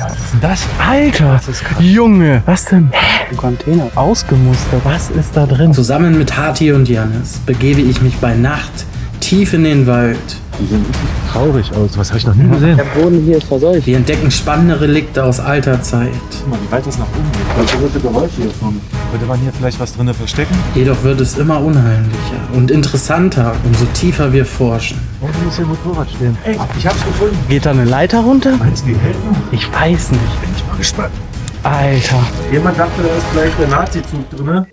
Was ist denn das? Alter, Das ist krass. Junge, was denn? Ein Container. Ausgemustert, was ist da drin? Zusammen mit Hati und Jannis begebe ich mich bei Nacht tief in den Wald. Die sehen richtig traurig aus. Was habe ich noch nie gesehen? Der Boden hier ist verseucht. Wir entdecken spannende Relikte aus alter Zeit. Guck mal, wie weit das nach oben geht. Was wird Geräusche hier kommen? Könnte man hier vielleicht was drin verstecken? Jedoch wird es immer unheimlicher und interessanter, umso tiefer wir forschen. Warum muss hier ein Motorrad stehen? Ey, ich hab's gefunden. Geht da eine Leiter runter? Meinst du, die hält noch? Ich weiß nicht. Bin ich mal gespannt. Alter. Jemand dachte, da ist gleich der Nazi-Zug drin.